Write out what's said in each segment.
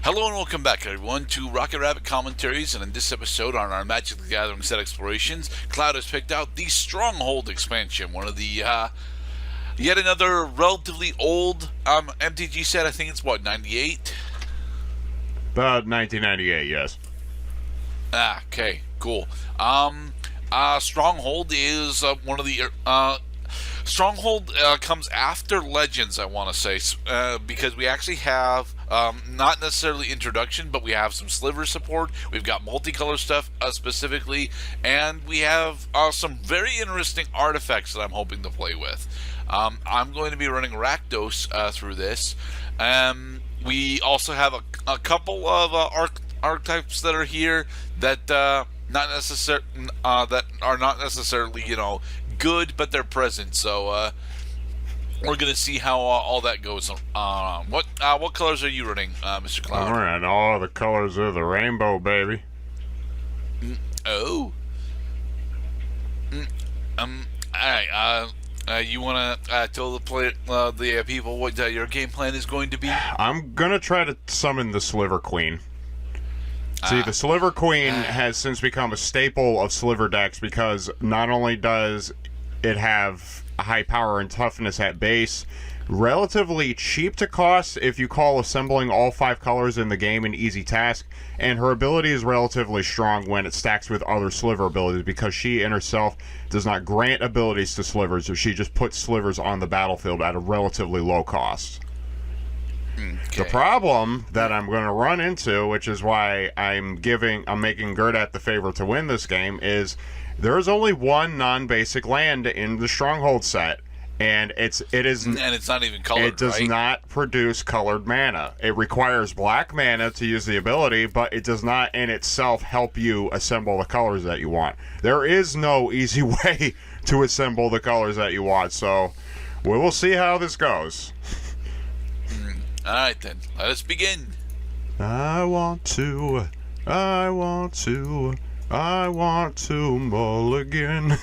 Hello and welcome back, everyone, to Rocket Rabbit Commentaries, and in this episode on our Magic the Gathering set explorations, Cloud has picked out the Stronghold expansion, one of the, yet another relatively old MTG set. I think it's, what, 98? About 1998, yes. Okay, cool. Stronghold is one of the, Stronghold comes after Legends, I want to say, because we actually have not necessarily introduction, but we have some sliver support. We've got multicolor stuff specifically, and we have some very interesting artifacts that I'm hoping to play with. I'm going to be running Rakdos through this. We also have a couple of archetypes that are here that that are not necessarily, good, but they're present. So we're gonna see how all that goes. What colors are you running, Mr. Cloud? I'm running all the colors of the rainbow, baby. Oh. All right. You wanna tell the people what your game plan is going to be? I'm gonna try to summon the Sliver Queen. See, the Sliver Queen has since become a staple of Sliver decks because not only does it have high power and toughness at base, relatively cheap to cost if you call assembling all 5 colors in the game an easy task, and her ability is relatively strong when it stacks with other Sliver abilities because she in herself does not grant abilities to Slivers, so she just puts Slivers on the battlefield at a relatively low cost. Okay. The problem that I'm going to run into, which is why I'm making Gurdat the favor to win this game, is there's only one non-basic land in the Stronghold set, and it's not even colored. It does right? not produce colored mana. It requires black mana to use the ability, but it does not in itself help you assemble the colors that you want. There is no easy way to assemble the colors that you want, so we will see how this goes. Alright then, let us begin. I want to mulligan.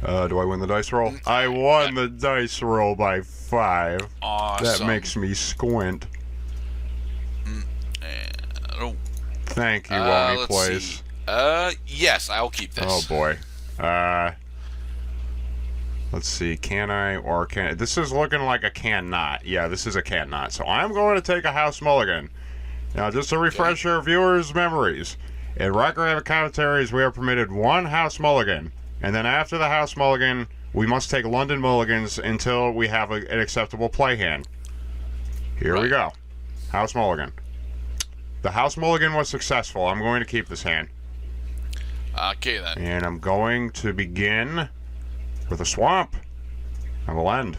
Do I win the dice roll? I won the dice roll by 5. Awesome. That makes me squint. Thank you, Wonny Place. Yes, I'll keep this. Oh boy. Let's see, can I or can't... This is looking like a cannot. Yeah, this is a cannot. So I'm going to take a House Mulligan. Now, just to refresh our viewers' memories, in Rocket Rabbit Commentaries, we are permitted 1 House Mulligan. And then after the House Mulligan, we must take London Mulligans until we have an acceptable play hand. Here we go. House Mulligan. The House Mulligan was successful. I'm going to keep this hand. Okay, then. And I'm going to begin with a swamp. I will end.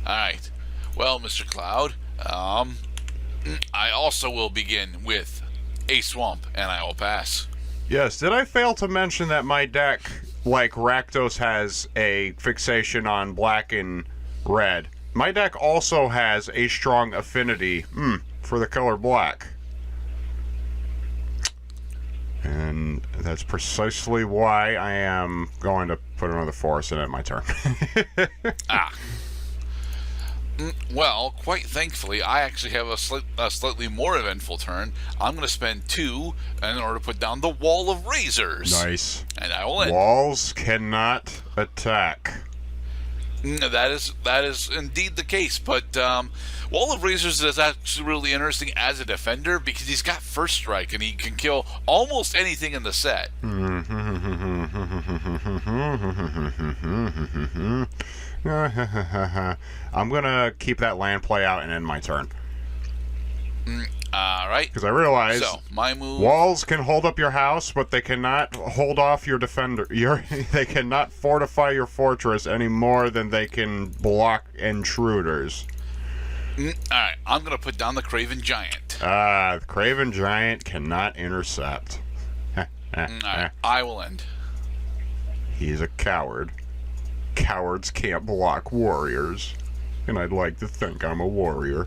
Alright. Well, Mr. Cloud, I also will begin with a swamp, and I will pass. Yes, did I fail to mention that my deck, like Rakdos, has a fixation on black and red? My deck also has a strong affinity for the color black. And that's precisely why I am going to put another forest in at my turn. Well, quite thankfully, I actually have a slightly more eventful turn. I'm going to spend 2 in order to put down the Wall of Razors. Nice. And I will end. Walls cannot attack. That is indeed the case, but Wall of Razors is actually really interesting as a defender because he's got first strike and he can kill almost anything in the set. I'm gonna keep that land play out and end my turn. Alright. Because I realize my move. Walls can hold up your house, but they cannot hold off your defender. They cannot fortify your fortress any more than they can block intruders. Alright, I'm going to put down the Craven Giant. The Craven Giant cannot intercept. Alright, I will end. He's a coward. Cowards can't block warriors. And I'd like to think I'm a warrior.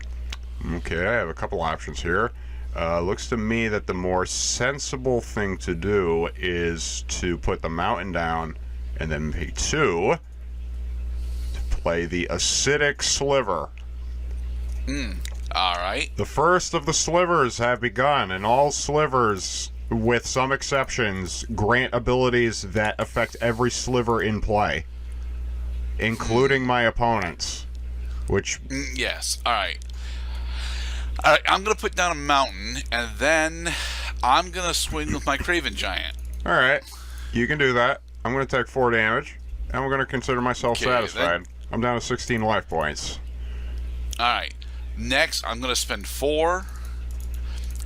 Okay, I have a couple options here. Looks to me that the more sensible thing to do is to put the mountain down and then pay 2 to play the acidic sliver. All right. The first of the slivers have begun, and all slivers, with some exceptions, grant abilities that affect every sliver in play, including my opponents. Which Yes. All right. All right. I'm gonna put down a mountain, and then I'm gonna swing with my Craven Giant. all right, you can do that. I'm going to take 4 damage, and I'm going to consider myself Okay, satisfied. then. I'm down to 16 life points. All right. Next, I'm gonna spend 4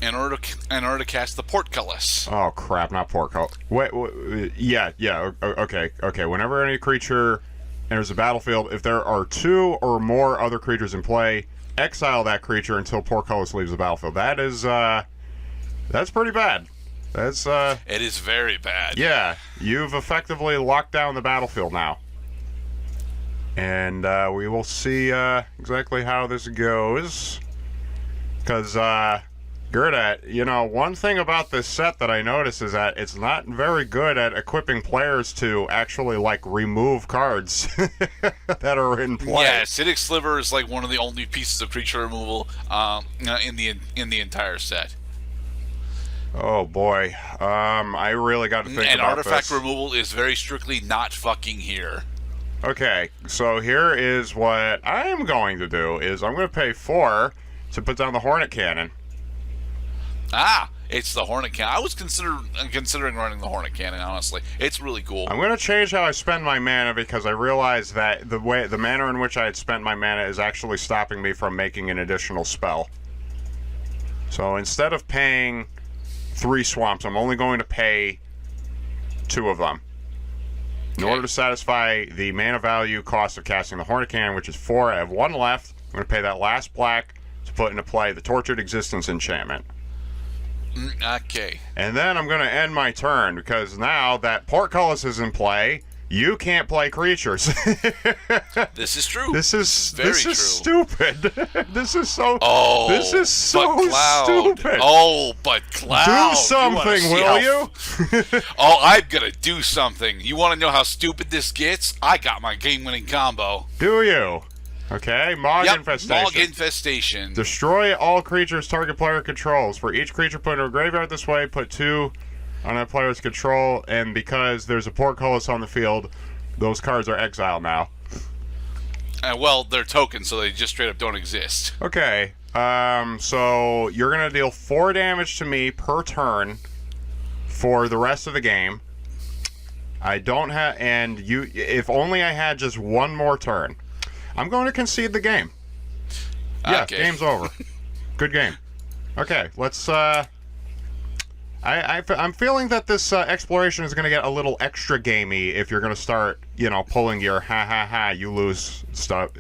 in order to cast the Portcullis. Oh crap! Not portcullis. Wait, yeah. Okay. Whenever any creature enters the battlefield, if there are 2 or more other creatures in play, exile that creature until portcullis leaves the battlefield. That is that's pretty bad. That's It is very bad. yeah. You've effectively locked down the battlefield now, and we will see exactly how this goes. Because Gerda, one thing about this set that I notice is that it's not very good at equipping players to actually, remove cards that are in play. Yeah, Acidic Sliver is like one of the only pieces of creature removal in the entire set. Oh, boy. I really got to think And about artifact this. removal is very strictly not fucking here. Okay, so here is what I am going to do, is I'm going to pay 4 to put down the Hornet Cannon. Ah, it's the Hornet Cannon. I was considering running the Hornet Cannon, honestly. It's really cool. I'm going to change how I spend my mana because I realized that the manner in which I had spent my mana is actually stopping me from making an additional spell. So instead of paying 3 swamps, I'm only going to pay 2 of them. In order to satisfy the mana value cost of casting the Hornet Cannon, which is 4, I have 1 left. I'm going to pay that last black to put into play the Tortured Existence enchantment. Okay. And then I'm going to end my turn, because now that Portcullis is in play, you can't play creatures. This is true. This is Very true. stupid. This is so Cloud. stupid. Oh, but Cloud. Do something, will you? Oh, I'm gonna do something. You want to know how stupid this gets? I got my game-winning combo. Do you? Okay, Mog Infestation. Mog Infestation. Destroy all creatures target player controls. For each creature put into a graveyard this way, put 2 on that player's control, and because there's a Portcullis on the field, those cards are exiled now. Well, they're tokens, so they just straight up don't exist. Okay, so you're going to deal 4 damage to me per turn for the rest of the game. I don't have, and if only I had just 1 more turn. I'm going to concede the game. Yeah, Okay. Game's over. Good game. Okay, let's, I'm feeling that this exploration is going to get a little extra gamey if you're going to start, pulling your ha you lose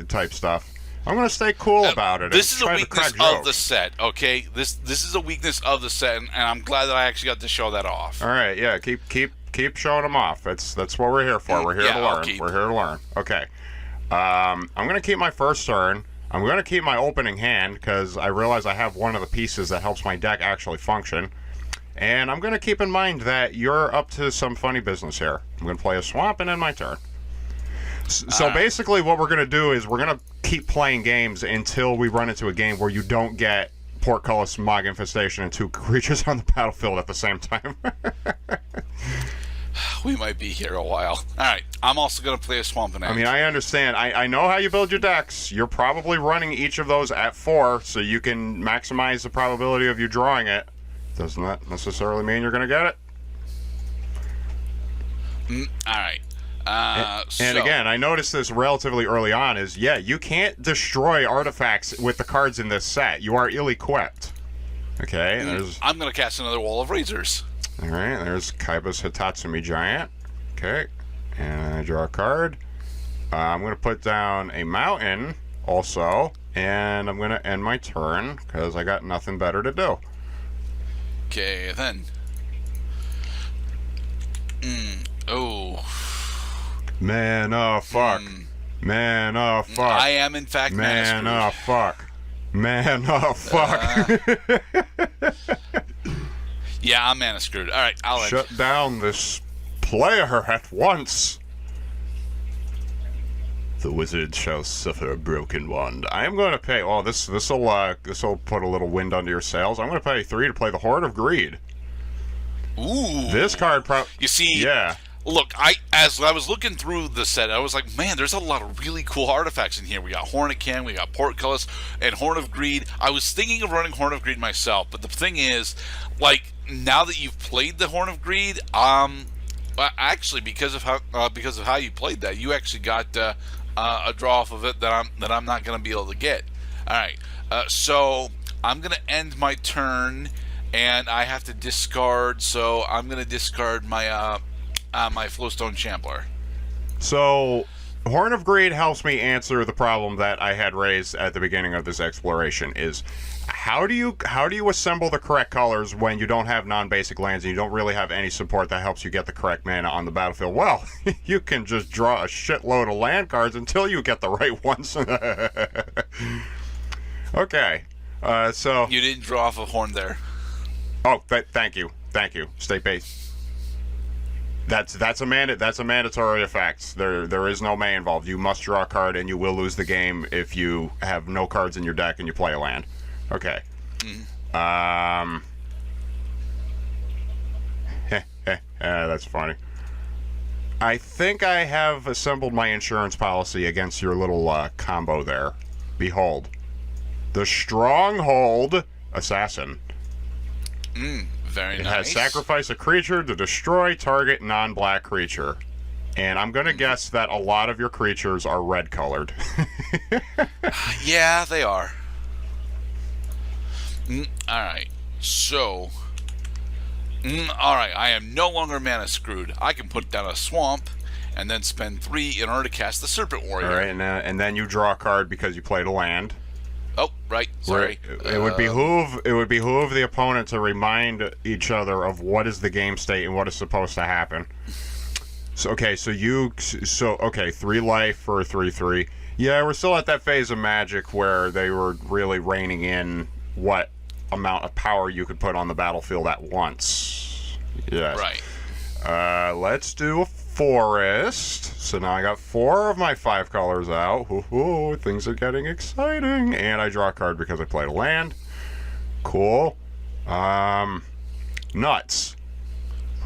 type stuff. I'm going to stay cool about it. This is a try to weakness crack of the jokes. set, okay? This is a weakness of the set, and I'm glad that I actually got to show that off. All right, yeah, keep showing them off. That's what we're here for. We're here to learn. We're here to learn. Okay. I'm going to keep my first turn. I'm going to keep my opening hand because I realize I have one of the pieces that helps my deck actually function. And I'm going to keep in mind that you're up to some funny business here. I'm going to play a swamp and end my turn. So basically what we're going to do is we're going to keep playing games until we run into a game where you don't get Portcullis, Mog Infestation, and 2 creatures on the battlefield at the same time. We might be here a while. All right, I'm also going to play a Swamp and Egg. I mean, I understand. I know how you build your decks. You're probably running each of those at 4, so you can maximize the probability of you drawing it. Doesn't that necessarily mean you're going to get it? All right. And again, I noticed this relatively early on is, you can't destroy artifacts with the cards in this set. You are ill-equipped. Okay, I'm going to cast another Wall of Razors. All right, there's Kaiba's Hitatsumi Giant. Okay, and I draw a card. I'm going to put down a mountain also, and I'm going to end my turn because I got nothing better to do. Okay, then. Oh. Man, oh, fuck. Man, oh, fuck. I am, in fact, Man, mana oh, fuck. Man, oh, fuck. Yeah, I'm mana screwed. All right, I'll Shut down this player at once. The wizard shall suffer a broken wand. I'm going to pay. Oh, this'll put a little wind under your sails. I'm going to pay 3 to play the Horde of Greed. Ooh. This card, You see, yeah. Look, as I was looking through the set, I was like, man, there's a lot of really cool artifacts in here. We got Hornet Can, we got Portcullis, and Horn of Greed. I was thinking of running Horn of Greed myself, but the thing is, like, now that you've played the Horn of Greed, actually, because of how you played that, you actually got a draw off of it that I'm not going to be able to get. All right, so I'm going to end my turn, and I have to discard. So I'm going to discard my my Flowstone Shambler. So, Horn of Greed helps me answer the problem that I had raised at the beginning of this exploration. Is how do you assemble the correct colors when you don't have non-basic lands and you don't really have any support that helps you get the correct mana on the battlefield? Well, you can just draw a shitload of land cards until you get the right ones. Okay, so You didn't draw off a horn there. oh, thank you, state base. That's a mandatory effect. There is no May involved. You must draw a card, and you will lose the game if you have no cards in your deck and you play a land. Okay. That's funny. I think I have assembled my insurance policy against your little combo there. Behold, the Stronghold Assassin. Very It nice. has sacrifice a creature to destroy target non-black creature. And I'm going to guess that a lot of your creatures are red colored. Yeah, they are. Alright, so... Alright, I am no longer mana screwed. I can put down a swamp and then spend 3 in order to cast the Serpent Warrior. Alright, and then you draw a card because you played a land. Oh, right, sorry. It would behoove the opponent to remind each other of what is the game state and what is supposed to happen. So okay, okay, 3 life for a 3/3. Yeah, we're still at that phase of Magic where they were really reining in what amount of power you could put on the battlefield at once. Yes. Right. Let's do a forest. So now I got 4 of my 5 colors out. Hoo-hoo, things are getting exciting. And I draw a card because I played a land. Cool. Nuts.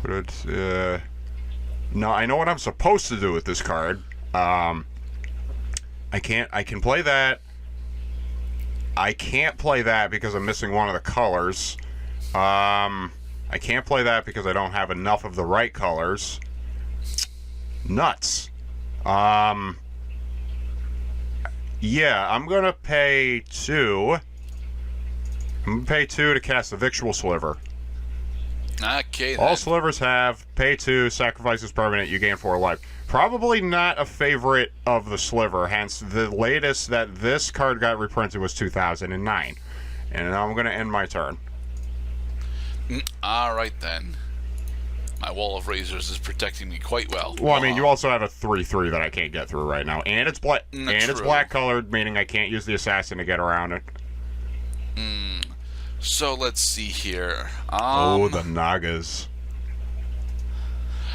Put it, no, I know what I'm supposed to do with this card. I can play that. I can't play that because I'm missing one of the colors. I can't play that because I don't have enough of the right colors. Nuts. Yeah, I'm gonna pay 2. I'm gonna pay 2 to cast the Victual Sliver. Okay, All then. slivers have pay 2, sacrifice is permanent, you gain 4 life. Probably not a favorite of the sliver, hence the latest that this card got reprinted was 2009. And now I'm going to end my turn. Alright then. My Wall of Razors is protecting me quite well. Well, I mean, you also have a 3/3 that I can't get through right now, and it's black, it's black colored, meaning I can't use the assassin to get around it. So let's see here. Oh, the Nagas.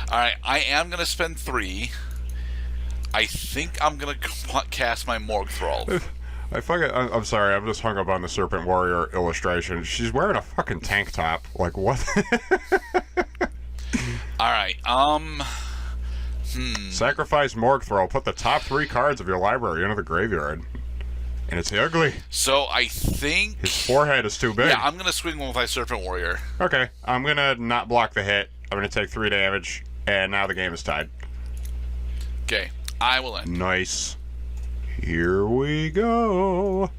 Alright, I am going to spend 3. I think I'm going to cast my Morgue Thrall. I'm sorry, I'm just hung up on the Serpent Warrior illustration. She's wearing a fucking tank top. Like, what? Alright, Sacrifice Morgue Throw. Put the top 3 cards of your library into the graveyard. And it's ugly. So I think... His forehead is too big. Yeah, I'm going to swing one with my Serpent Warrior. Okay, I'm going to not block the hit. I'm going to take 3 damage. And now the game is tied. Okay, I will end. Nice. Here we go.